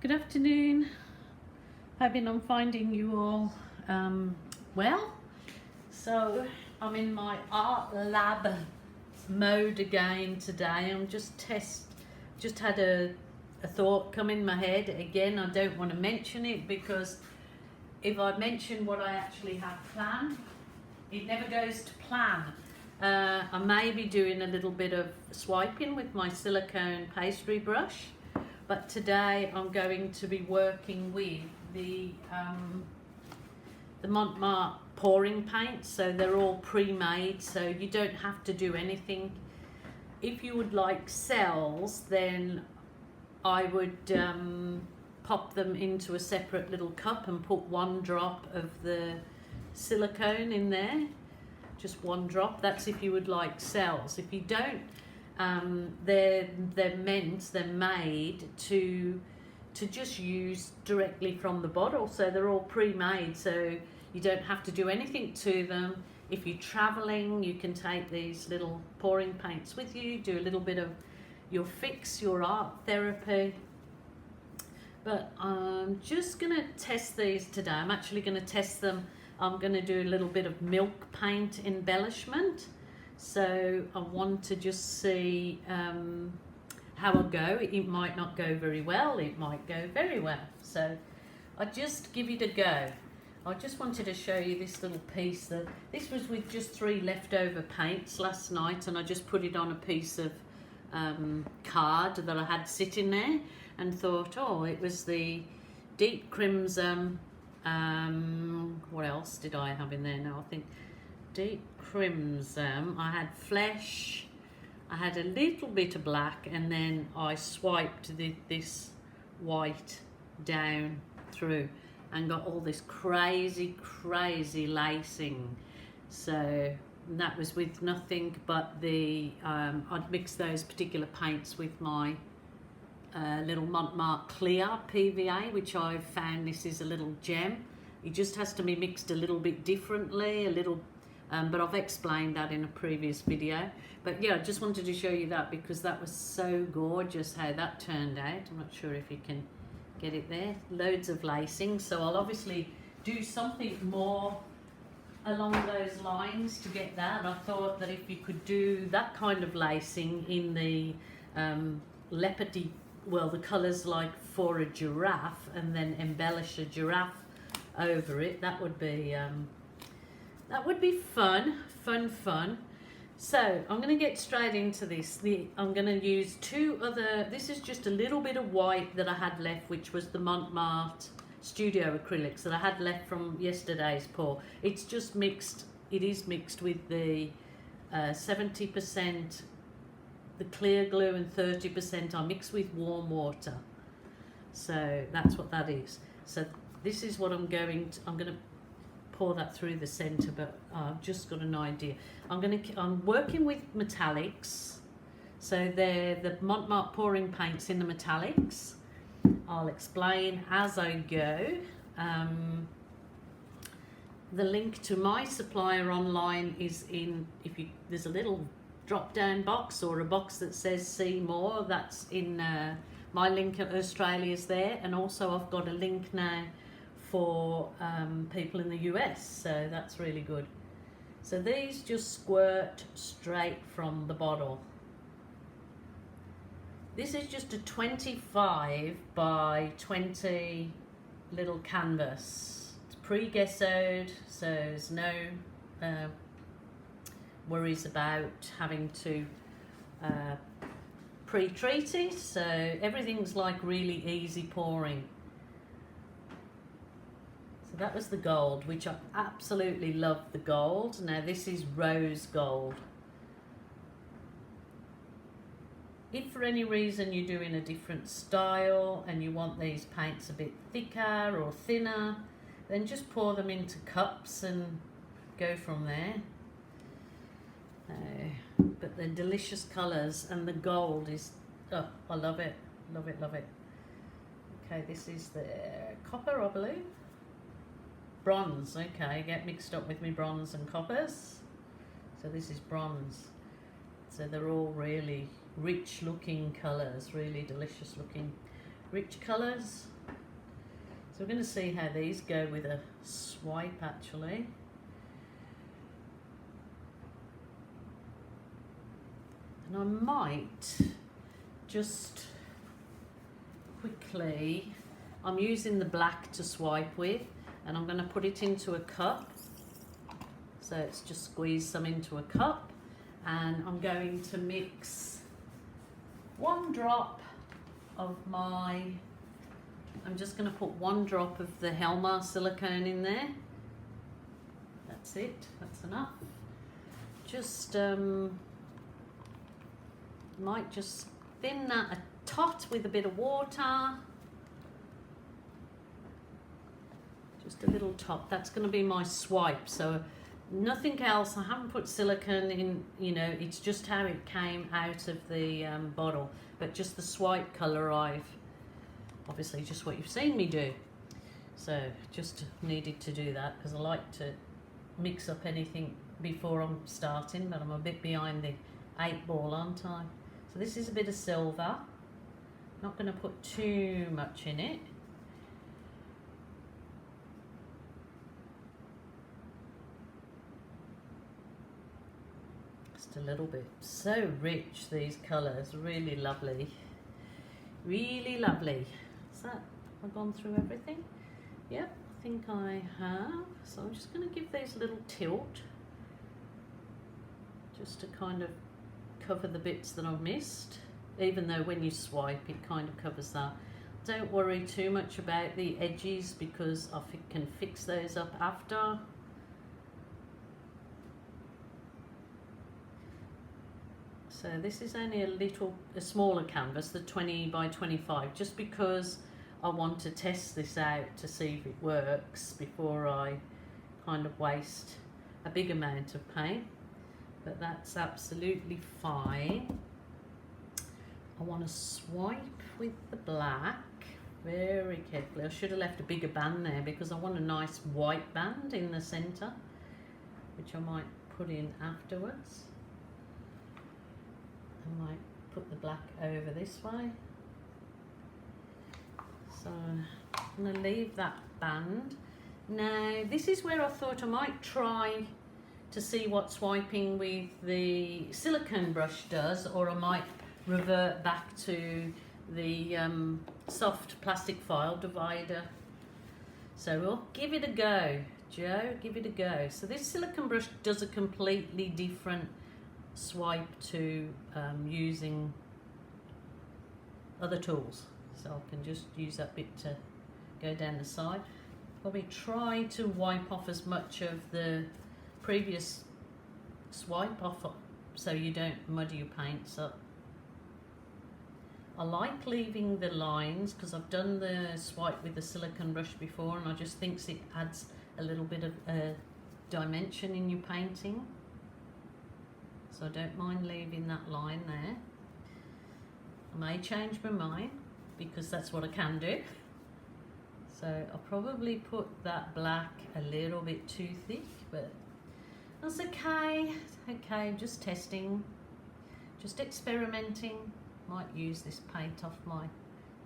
Good afternoon. Hoping I'm finding you all well. So I'm in my art lab mode again today. I'm just had a thought come in my head. Again, I don't want to mention it because if I mention what I actually have planned, it never goes to plan. I may be doing a little bit of swiping with my silicone pastry brush, but today I'm going to be working with the Montmartre pouring paints. So they're all pre-made, so you don't have to do anything. If you would like cells, then I would pop them into a separate little cup and put 1 drop of the silicone in there, just 1 drop. That's if you would like cells. If you don't, they're made to just use directly from the bottle, so they're all pre-made, so you don't have to do anything to them. If you're traveling, you can take these little pouring paints with you, do a little bit of your fix, your art therapy. But I'm just gonna test these today. I'm actually gonna test them. I'm gonna do a little bit of milk paint embellishment. So I want to just see how I go. It might not go very well, it might go very well. So I'll just give it a go. I just wanted to show you this little piece. This was with just 3 leftover paints last night, and I just put it on a piece of card that I had sitting there and thought, oh, it was the deep crimson. What else did I have in there now? I think deep crimson, I had flesh, I had a little bit of black, and then I swiped this white down through and got all this crazy lacing. So that was with nothing but the I'd mixed those particular paints with my little Montmartre clear PVA, which I've found this is a little gem. It just has to be mixed a little bit differently, but I've explained that in a previous video. But yeah, I just wanted to show you that because that was so gorgeous how that turned out. I'm not sure if you can get it there. Loads of lacing, so I'll obviously do something more along those lines to get that. I thought that if you could do that kind of lacing in the leopardy, well, the colours like for a giraffe, and then embellish a giraffe over it, that would be fun. So I'm going to get straight into this. I'm going to use 2 other, this is just a little bit of white that I had left, which was the Montmartre Studio acrylics that I had left from yesterday's pour. It's just mixed, it is mixed with the 70% the clear glue and 30% I mix with warm water. So that's what that is. So this is what I'm going to pour that through the center, but I've just got an idea. I'm working with metallics, so they're the Montmartre pouring paints in the metallics. I'll explain as I go. The link to my supplier online is in, there's a little drop down box or a box that says see more, that's in my link at Australia's there, and also I've got a link now for people in the US, so that's really good. So these just squirt straight from the bottle. This is just a 25 by 20 little canvas. It's pre-gessoed, so there's no worries about having to pre-treat it, so everything's like really easy pouring. So that was the gold, which I absolutely love the gold. Now this is rose gold. If for any reason you're doing a different style and you want these paints a bit thicker or thinner, then just pour them into cups and go from there. But they're delicious colours, and the gold is, oh, I love it, love it, love it. Okay, this is the copper, I believe. bronze. Okay, get mixed up with me bronze and coppers. So this is bronze. So they're all really rich looking colours, really delicious looking rich colours. So we're going to see how these go with a swipe actually. And I might just quickly, I'm using the black to swipe with, and I'm going to put it into a cup. So it's just squeeze some into a cup, and I'm going to mix 1 drop of my, I'm just going to put 1 drop of the Helmar silicone in there. That's it, that's enough. Just might just thin that a tot with a bit of water. Just a little tot. That's going to be my swipe. So nothing else. I haven't put silicone in, you know, it's just how it came out of the bottle. But just the swipe colour, I've obviously just what you've seen me do. So just needed to do that because I like to mix up anything before I'm starting, but I'm a bit behind the 8 ball, aren't I? So this is a bit of silver. Not going to put too much in it. Just a little bit. So rich, these colours, really lovely. Really lovely. Is that, have I gone through everything? Yep, I think I have. So I'm just going to give these a little tilt, just to kind of cover the bits that I've missed, even though when you swipe it kind of covers that. Don't worry too much about the edges because I can fix those up after. So this is only a smaller canvas, the 20 by 25, just because I want to test this out to see if it works before I kind of waste a big amount of paint. But that's absolutely fine. I want to swipe with the black very carefully. I should have left a bigger band there because I want a nice white band in the centre, which I might put in afterwards. I might put the black over this way. So I'm going to leave that band. Now this is where I thought I might try to see what swiping with the silicone brush does, or I might revert back to the soft plastic file divider. So we'll give it a go, Joe, give it a go. So this silicone brush does a completely different swipe to using other tools. So I can just use that bit to go down the side. Probably try to wipe off as much of the previous swipe off so you don't muddy your paints up. I like leaving the lines because I've done the swipe with the silicone brush before, and I just think it adds a little bit of dimension in your painting. So I don't mind leaving that line there. I may change my mind because that's what I can do. So I'll probably put that black a little bit too thick, but that's okay. Okay, just testing, just experimenting. Might use this paint off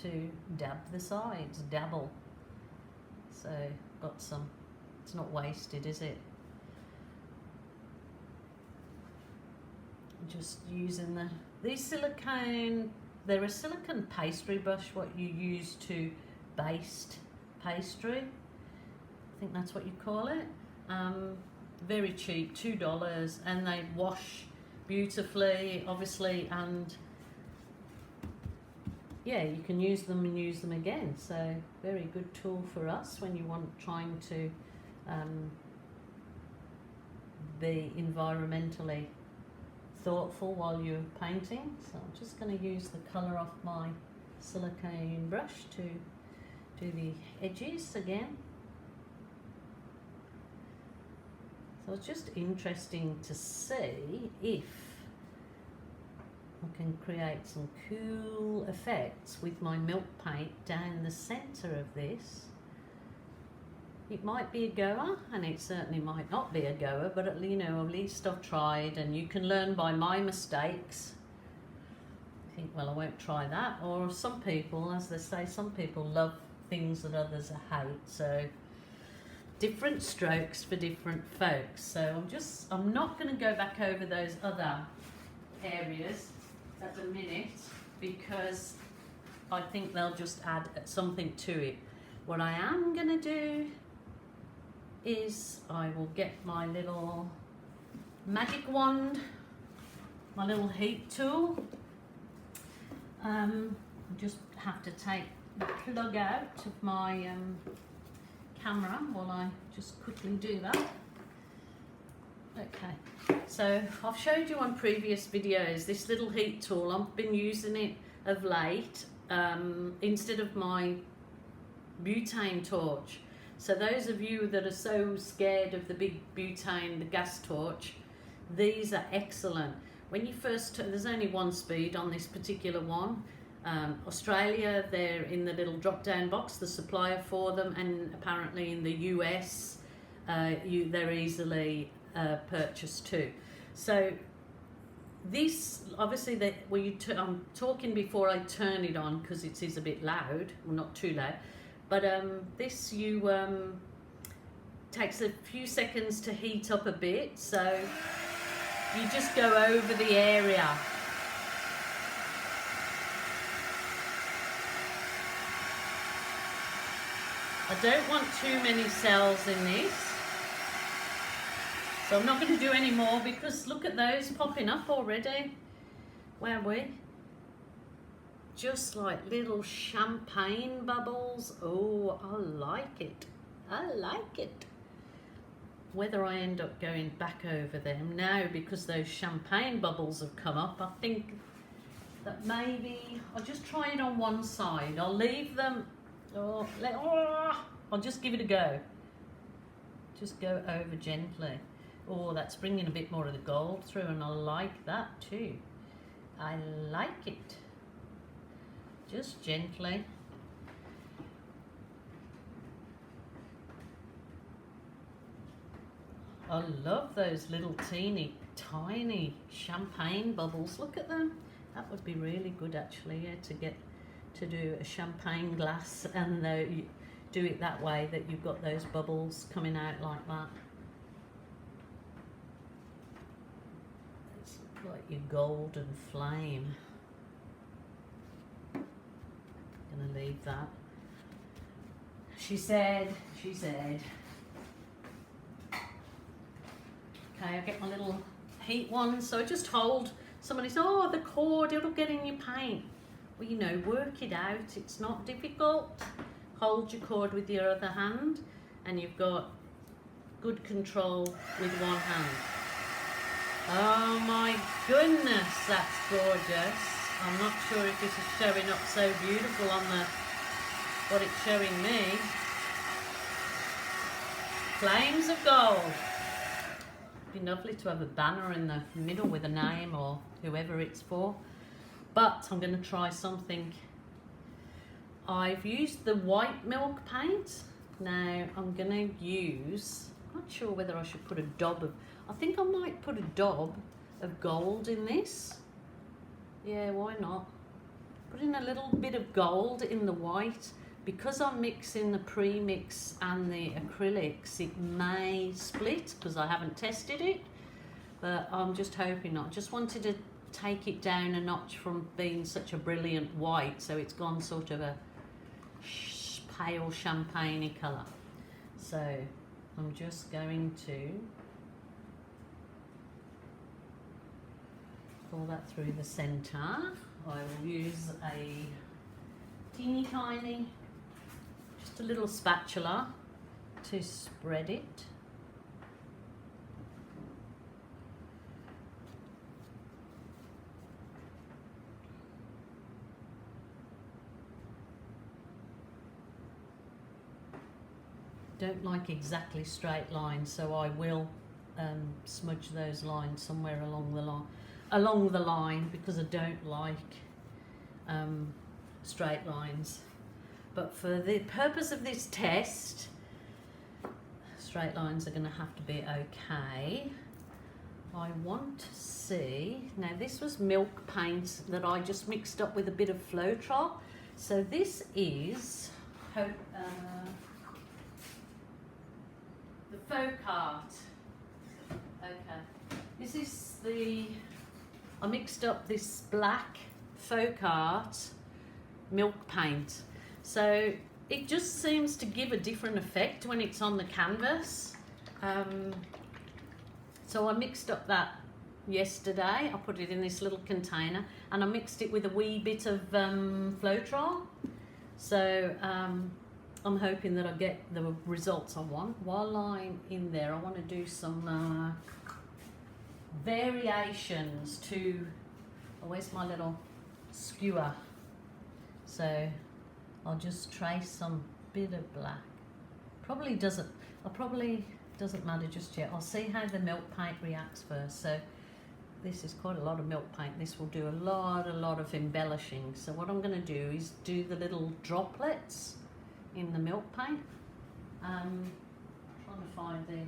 to dab the sides, dabble. So got some, it's not wasted, is it? Just using these silicone, they're a silicone pastry brush, what you use to baste pastry. I think that's what you call it. Very cheap, $2, and they wash beautifully, obviously, and yeah, you can use them and use them again. So very good tool for us when you want trying to be environmentally thoughtful while you're painting. So I'm just going to use the colour off my silicone brush to do the edges again. So it's just interesting to see if I can create some cool effects with my milk paint down the centre of this. it might be a goer, and it certainly might not be a goer, but at least I've tried, and you can learn by my mistakes. I think, well, I won't try that. Or some people, as they say, some people love things that others hate. So different strokes for different folks. So I'm not going to go back over those other areas at the minute, because I think they'll just add something to it. What I am going to do is I will get my little magic wand, my little heat tool. I just have to take the plug out of my camera while I just quickly do that. Okay, so I've showed you on previous videos this little heat tool. I've been using it of late instead of my butane torch. So those of you that are so scared of the big butane, the gas torch, these are excellent. When you first, there's only one speed on this particular one. Australia, they're in the little drop down box, the supplier for them, and apparently in the US they're easily purchased too. So this, obviously, I'm talking before I turn it on because it is a bit loud, well, not too loud, but this takes a few seconds to heat up a bit, so you just go over the area. I don't want too many cells in this, so I'm not going to do any more, because look at those popping up already. Where are we? Just like little champagne bubbles. Oh, I like it. I like it. Whether I end up going back over them now because those champagne bubbles have come up, I think that maybe I'll just try it on one side. I'll leave them. I'll just give it a go. Just go over gently. Oh, that's bringing a bit more of the gold through, and I like that too. I like it. Just gently. I love those little teeny tiny champagne bubbles. Look at them. That would be really good actually, yeah, to do a champagne glass, and you do it that way, that you've got those bubbles coming out like that. It's like your golden flame. Gonna leave that. She said. Okay, I get my little heat one, so I just hold. Somebody says, oh, the cord, it'll get in your paint. Well, work it out. It's not difficult. Hold your cord with your other hand, and you've got good control with one hand. Oh my goodness, that's gorgeous. I'm not sure if this is showing up so beautiful on what it's showing me. Flames of gold. Be lovely to have a banner in the middle with a name or whoever it's for. But I'm going to try something. I've used the white milk paint. Now I'm going to use, I'm not sure whether I should put a daub of, I think I might put a daub of gold in this. Yeah, why not? Put in a little bit of gold in the white. Because I'm mixing the pre-mix and the acrylics, it may split because I haven't tested it, but I'm just hoping not. Just wanted to take it down a notch from being such a brilliant white, so it's gone sort of a pale champagne-y colour. So I'm just going to pull that through the centre. I will use a teeny tiny, just a little spatula to spread it. Don't like exactly straight lines, so I will smudge those lines somewhere along the line because I don't like straight lines. But for the purpose of this test, straight lines are going to have to be okay. I want to see, now this was milk paint that I just mixed up with a bit of Floetrol. So this is the Folk Art. Okay, this is I mixed up this black Folk Art milk paint. So it just seems to give a different effect when it's on the canvas. So I mixed up that yesterday. I put it in this little container and I mixed it with a wee bit of Floetrol. So I'm hoping that I get the results I want. While I'm in there, I want to do some variations to, oh, where's my little skewer? So I'll just trace some bit of black. Probably doesn't matter just yet. I'll see how the milk paint reacts first. So this is quite a lot of milk paint. This will do a lot of embellishing. So what I'm going to do is do the little droplets in the milk paint. Trying to find the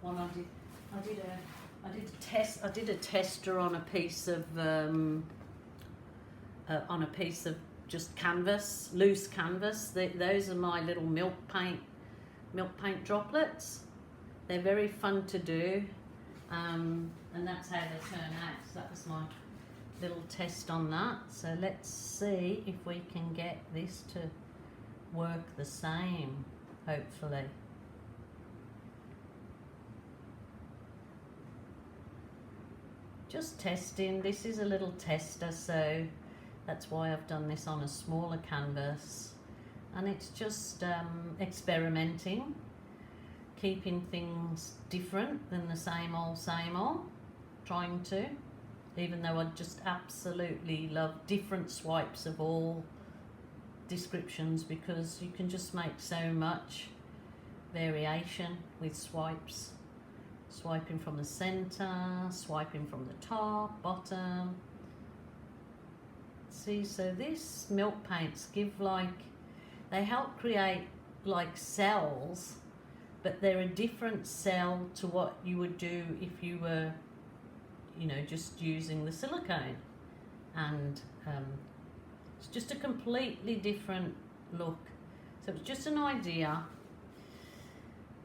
one I did. I did a tester on a piece of just canvas, loose canvas. Those are my little milk paint droplets. They're very fun to do, and that's how they turn out. So that was my little test on that. So let's see if we can get this to work the same, hopefully. Just testing. This is a little tester, so that's why I've done this on a smaller canvas. And it's just experimenting, keeping things different than the same old, trying to, even though I just absolutely love different swipes of all descriptions, because you can just make so much variation with swipes. Swiping from the center, swiping from the top, bottom. See, so this milk paints give they help create like cells, but they're a different cell to what you would do if you were, just using the silicone. And it's just a completely different look. So it's just an idea.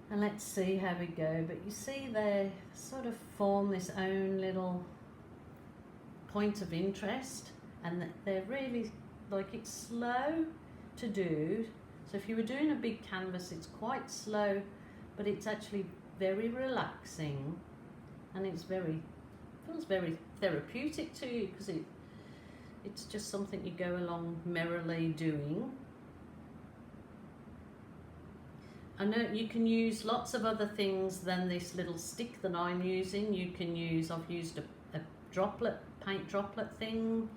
And let's see how we go. But you see they sort of form this own little point of interest, and they're really, it's slow to do. So if you were doing a big canvas, it's quite slow, but it's actually very relaxing, and feels very therapeutic to you, because it's just something you go along merrily doing. I know you can use lots of other things than this little stick that I'm using. I've used a paint droplet thing.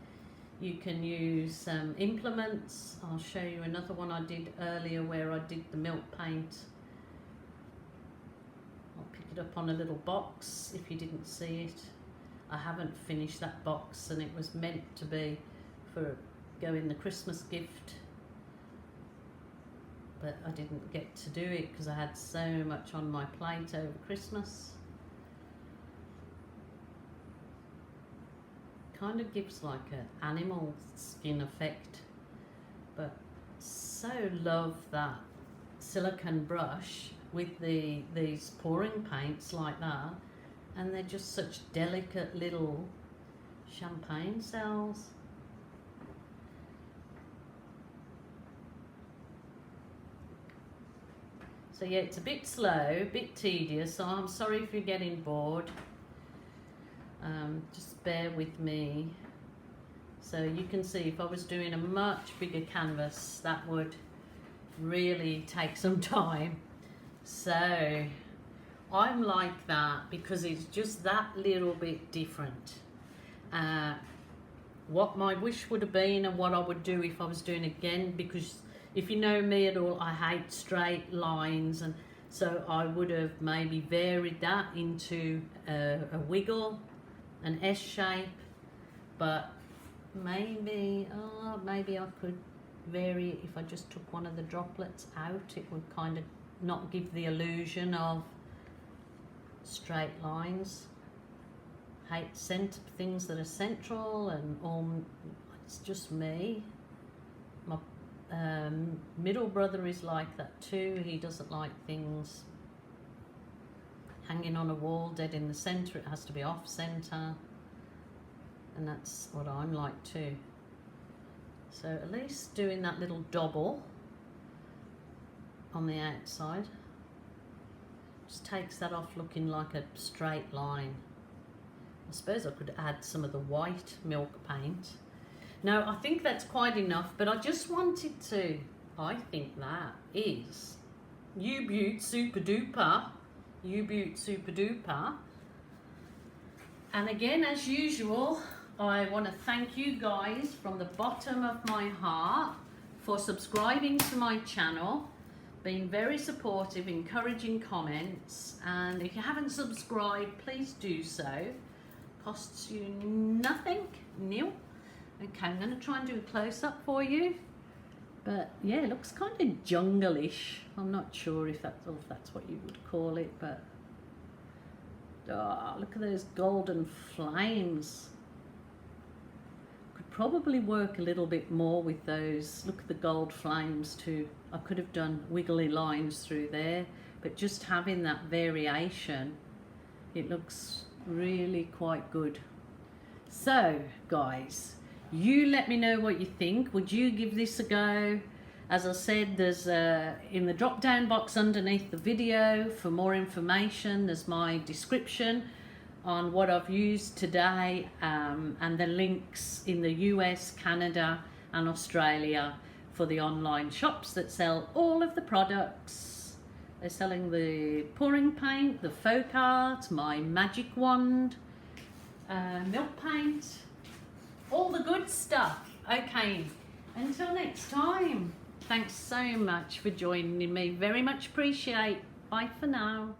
You can use implements. I'll show you another one I did earlier where I did the milk paint. I'll pick it up on a little box if you didn't see it. I haven't finished that box, and it was meant to be for in the Christmas gift, but I didn't get to do it because I had so much on my plate over Christmas. Kind of gives like an animal skin effect, but so love that silicone brush with these pouring paints like that, and they're just such delicate little champagne cells. So yeah, it's a bit slow, a bit tedious, so I'm sorry if you're getting bored. Just bear with me. So you can see if I was doing a much bigger canvas, that would really take some time. So I'm like that because it's just that little bit different. What my wish would have been and what I would do if I was doing again, because if you know me at all, I hate straight lines, and so I would have maybe varied that into a wiggle, an S shape, but maybe I could vary it if I just took one of the droplets out. It would kind of not give the illusion of straight lines. Hate things that are central and all. It's just me. My middle brother is like that too. He doesn't like things hanging on a wall dead in the center. It has to be off center, and that's what I'm like too. So at least doing that little double on the outside just takes that off looking like a straight line. I suppose I could add some of the white milk paint. No, I think that's quite enough, but I just wanted to, I think that is U-Beaut Super Duper. U-Beaut Super Duper. And again, as usual, I want to thank you guys from the bottom of my heart for subscribing to my channel, being very supportive, encouraging comments, and if you haven't subscribed, please do so. Costs you nothing, nil. Okay, I'm going to try and do a close-up for you. But yeah, it looks kind of jungle-ish. I'm not sure if that's what you would call it, but oh, look at those golden flames. Could probably work a little bit more with those. Look at the gold flames too. I could have done wiggly lines through there, but just having that variation, it looks really quite good. So guys, you let me know what you think. Would you give this a go? As I said, there's in the drop down box underneath the video for more information, there's my description on what I've used today, and the links in the US, Canada and Australia for the online shops that sell all of the products. They're selling the pouring paint, the folk art, my magic wand, milk paint, all the good stuff. Okay, until next time, thanks so much for joining me. Very much appreciate. Bye for now.